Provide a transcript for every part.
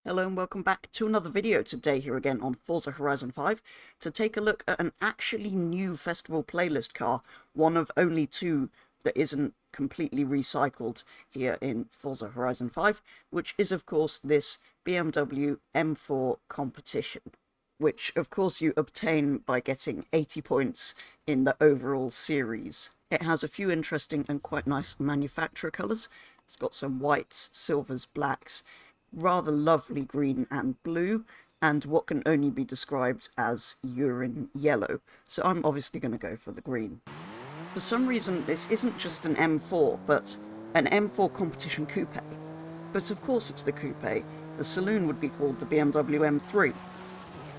Hello and welcome back to another video today here again on Forza Horizon 5 to take a look at an actually new festival playlist car, one of only two that isn't completely recycled here in Forza Horizon 5, which is of course this BMW M4 Competition, which of course you obtain by getting 80 points in the overall series. It has a few interesting and quite nice manufacturer colours. It's got some whites, silvers, blacks, rather lovely green and blue, and what can only be described as urine yellow, so I'm obviously going to go for the green. For some reason this isn't just an M4, but an M4 Competition Coupe. But of course it's the coupe. The saloon would be called the BMW M3,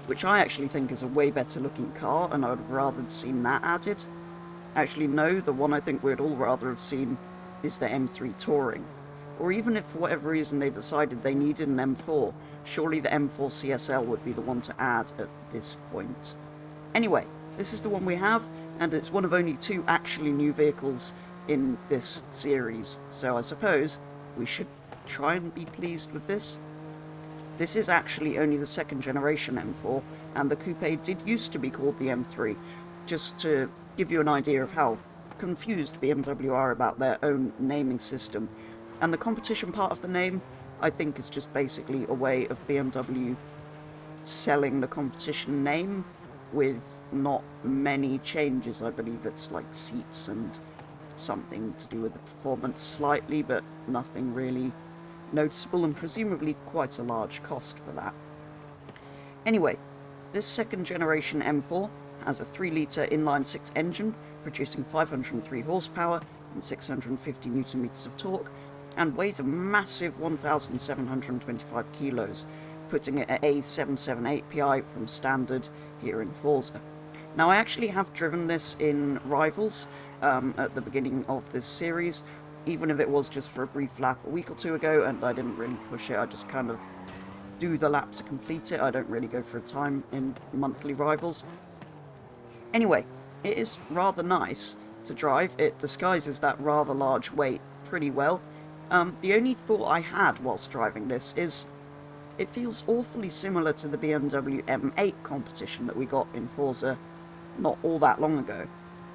which I actually think is a way better looking car, and I would have rather seen that added. Actually no, the one I think we'd all rather have seen is the M3 Touring. Or even if for whatever reason they decided they needed an M4, surely the M4 CSL would be the one to add at this point. Anyway, this is the one we have, and it's one of only two actually new vehicles in this series, so I suppose we should try and be pleased with this. This is actually only the second generation M4, and the coupe did used to be called the M3, just to give you an idea of how confused BMW are about their own naming system. And the competition part of the name, I think, is just basically a way of BMW selling the competition name with not many changes. I believe it's like seats and something to do with the performance slightly, but nothing really noticeable, and presumably quite a large cost for that. Anyway, this second generation M4 has a 3-litre inline-6 engine producing 503 horsepower and 650 Nm of torque, and weighs a massive 1,725 kilos, putting it at a 778 PI from standard here in Forza. Now I actually have driven this in Rivals at the beginning of this series, even if it was just for a brief lap a week or two ago, and I didn't really push it. I just kind of do the lap to complete it. I don't really go for a time in monthly Rivals. Anyway, it is rather nice to drive. It disguises that rather large weight pretty well. The only thought I had whilst driving this is it feels awfully similar to the BMW M8 Competition that we got in Forza not all that long ago,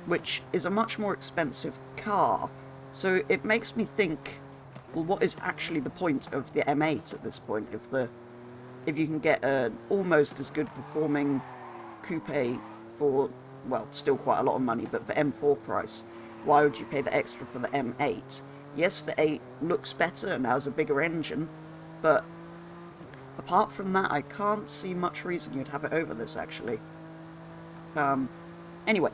which is a much more expensive car, so it makes me think, well, what is actually the point of the M8 at this point? If you can get an almost as good performing coupe for, well, still quite a lot of money, but for M4 price, why would you pay the extra for the M8? Yes, the 8 looks better and has a bigger engine, but apart from that, I can't see much reason you'd have it over this, actually. Anyway,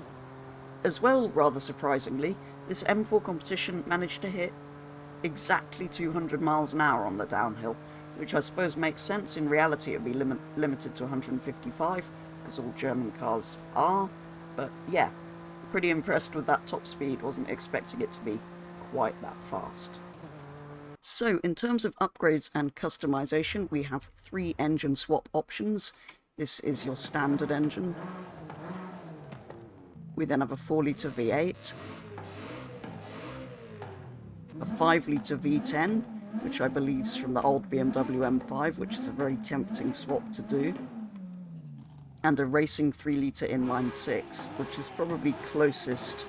as well, rather surprisingly, this M4 Competition managed to hit exactly 200 miles an hour on the downhill, which I suppose makes sense. In reality, it would be limited to 155, because all German cars are, but yeah, pretty impressed with that top speed. Wasn't expecting it to be quite that fast. So in terms of upgrades and customization, we have 3 engine swap options. This is your standard engine. We then have a 4-litre V8, a 5-litre V10, which I believe is from the old BMW M5, which is a very tempting swap to do, and a racing 3-litre inline-6, which is probably closest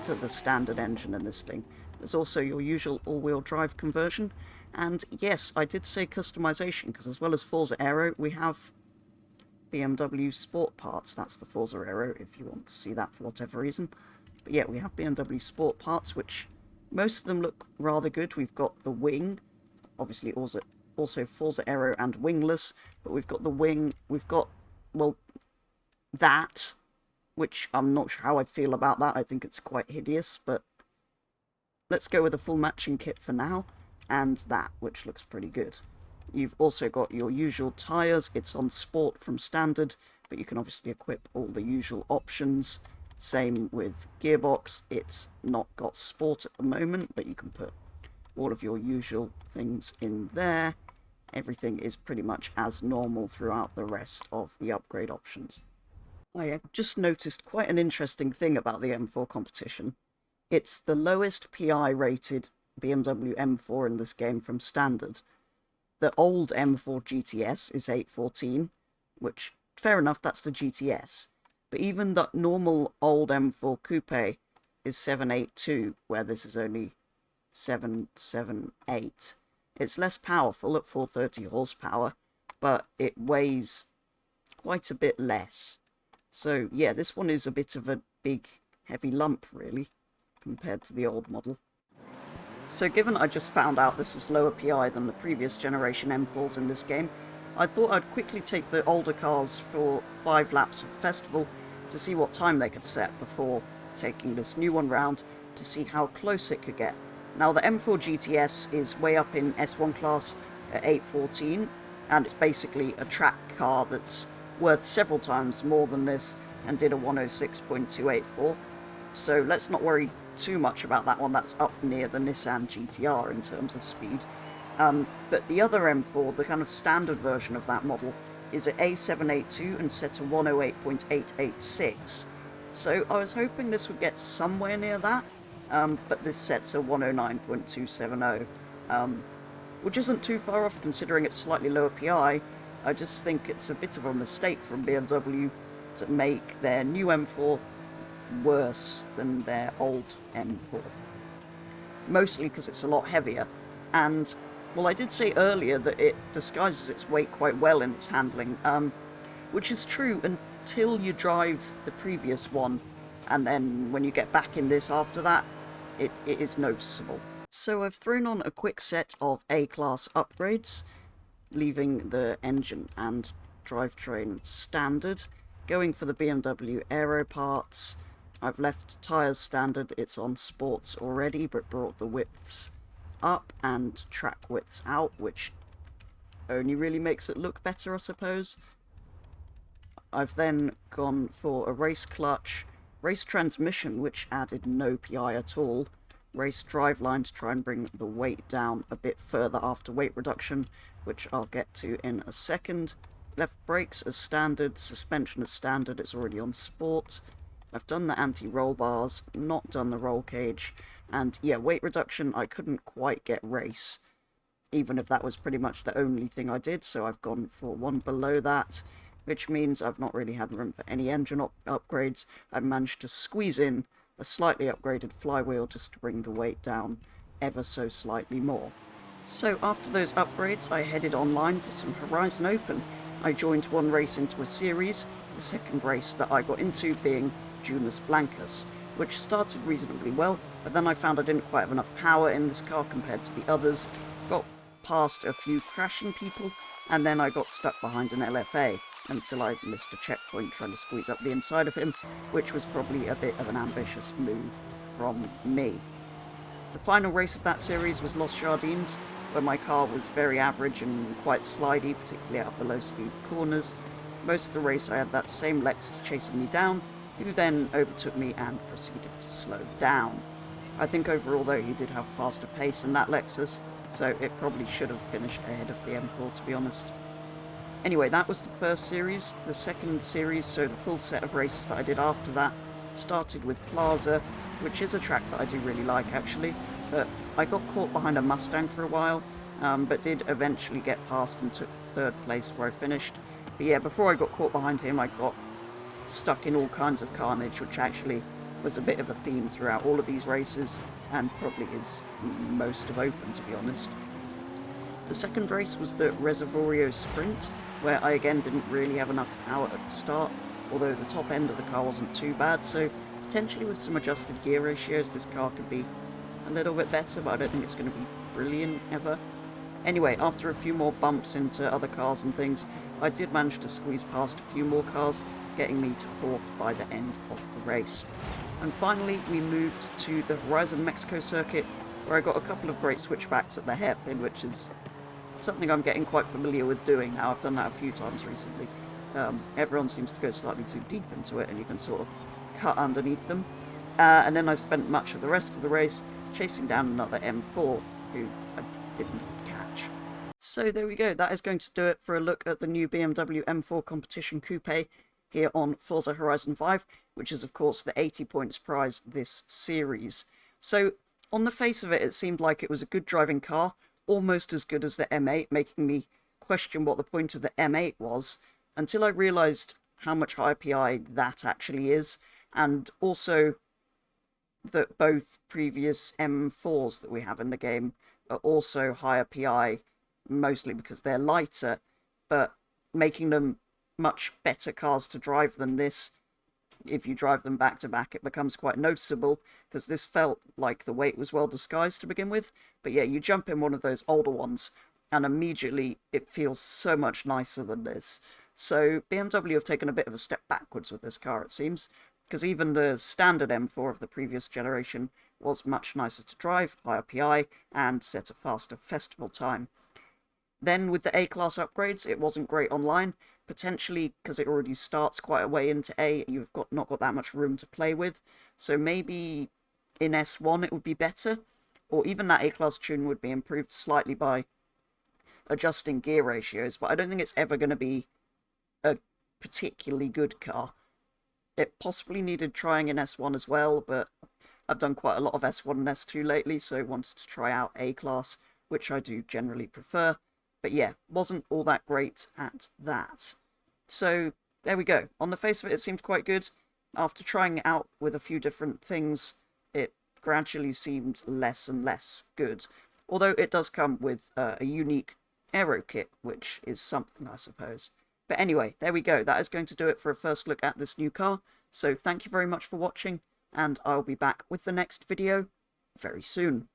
to the standard engine in this thing. There's also your usual all-wheel drive conversion, and yes, I did say customization, because as well as Forza Aero, we have BMW Sport Parts. That's the Forza Aero, if you want to see that for whatever reason. But yeah, we have BMW Sport Parts, which most of them look rather good. We've got the wing, obviously also Forza Aero and wingless, but we've got the wing, we've got, well, that, which I'm not sure how I feel about that. I think it's quite hideous, but let's go with a full matching kit for now, and that, which looks pretty good. You've also got your usual tyres. It's on Sport from Standard, but you can obviously equip all the usual options. Same with gearbox. It's not got Sport at the moment, but you can put all of your usual things in there. Everything is pretty much as normal throughout the rest of the upgrade options. I have just noticed quite an interesting thing about the M4 Competition. It's the lowest PI rated BMW M4 in this game from Standard. the old M4 GTS is 814, which, fair enough, that's the GTS. But even the normal old M4 Coupe is 782, where this is only 778. It's less powerful at 430 horsepower, but it weighs quite a bit less. So yeah, this one is a bit of a big, heavy lump, really, compared to the old model. So given I just found out this was lower PI than the previous generation M4s in this game, I thought I'd quickly take the older cars for 5 laps of the festival to see what time they could set before taking this new one round to see how close it could get. Now the M4 GTS is way up in S1 class at 814, and it's basically a track car that's worth several times more than this and did a 106.284. So let's not worry too much about that one. That's up near the Nissan GTR in terms of speed. But the other M4, the kind of standard version of that model, is at A782 and set to 108.886. So I was hoping this would get somewhere near that, but this sets a 109.270, which isn't too far off considering it's slightly lower PI. I just think it's a bit of a mistake from BMW to make their new M4 worse than their old M4. Mostly because it's a lot heavier, and, well, I did say earlier that it disguises its weight quite well in its handling, which is true until you drive the previous one, and then when you get back in this after that, it is noticeable. So I've thrown on a quick set of A-class upgrades, leaving the engine and drivetrain standard, going for the BMW aero parts. I've left tyres standard, it's on sports already, but brought the widths up and track widths out, which only really makes it look better, I suppose. I've then gone for a race clutch, race transmission, which added no PI at all, race driveline to try and bring the weight down a bit further after weight reduction, which I'll get to in a second. Left brakes as standard, suspension as standard, it's already on sport. I've done the anti-roll bars, not done the roll cage, and yeah, weight reduction I couldn't quite get race, even if that was pretty much the only thing I did, so I've gone for one below that, which means I've not really had room for any engine upgrades. I've managed to squeeze in a slightly upgraded flywheel just to bring the weight down ever so slightly more. So after those upgrades, I headed online for some Horizon Open. I joined one race into a series, the second race that I got into being Junas Blancas, which started reasonably well, but then I found I didn't quite have enough power in this car compared to the others, got past a few crashing people, and then I got stuck behind an LFA until I missed a checkpoint trying to squeeze up the inside of him, which was probably a bit of an ambitious move from me. The final race of that series was Los Jardins, where my car was very average and quite slidey, particularly out of the low-speed corners. Most of the race I had that same Lexus chasing me down, who then overtook me and proceeded to slow down. I think overall though he did have faster pace than that Lexus, so it probably should have finished ahead of the M4 to be honest. Anyway, that was the first series. The second series, so the full set of races that I did after that, started with Plaza, which is a track that I do really like actually, but I got caught behind a Mustang for a while, but did eventually get past and took third place where I finished. But yeah, before I got caught behind him, I got stuck in all kinds of carnage, which actually was a bit of a theme throughout all of these races, and probably is most of Open, to be honest. The second race was the Reservorio Sprint, where I again didn't really have enough power at the start, although the top end of the car wasn't too bad, so potentially with some adjusted gear ratios this car could be a little bit better, but I don't think it's going to be brilliant ever. Anyway, after a few more bumps into other cars and things, I did manage to squeeze past a few more cars, getting me to fourth by the end of the race. And finally, we moved to the Horizon Mexico circuit, where I got a couple of great switchbacks at the hairpin, which is something I'm getting quite familiar with doing now. I've done that a few times recently. Everyone seems to go slightly too deep into it, and you can sort of cut underneath them. And then I spent much of the rest of the race chasing down another M4, who I didn't catch. So there we go, that is going to do it for a look at the new BMW M4 Competition Coupe here on Forza Horizon 5, which is of course the 80 points prize this series. So on the face of it, it seemed like it was a good driving car, almost as good as the M8, making me question what the point of the M8 was, until I realised how much higher PI that actually is, and also that both previous M4s that we have in the game are also higher PI, mostly because they're lighter, but making them much better cars to drive than this. If you drive them back to back, it becomes quite noticeable, because this felt like the weight was well disguised to begin with. But yeah, you jump in one of those older ones, and immediately it feels so much nicer than this. So BMW have taken a bit of a step backwards with this car, it seems, because even the standard M4 of the previous generation was much nicer to drive, higher PI, and set a faster festival time. Then with the A-Class upgrades, it wasn't great online, potentially because it already starts quite a way into A, you've not got that much room to play with, so maybe in S1 it would be better, or even that A-Class tune would be improved slightly by adjusting gear ratios, but I don't think it's ever going to be a particularly good car. It possibly needed trying in S1 as well, but I've done quite a lot of S1 and S2 lately, so wanted to try out A-Class, which I do generally prefer. But yeah, wasn't all that great at that. So there we go. On the face of it, it seemed quite good. After trying it out with a few different things, it gradually seemed less and less good. Although it does come with a unique aero kit, which is something, I suppose. But anyway, there we go. That is going to do it for a first look at this new car. So thank you very much for watching, and I'll be back with the next video very soon.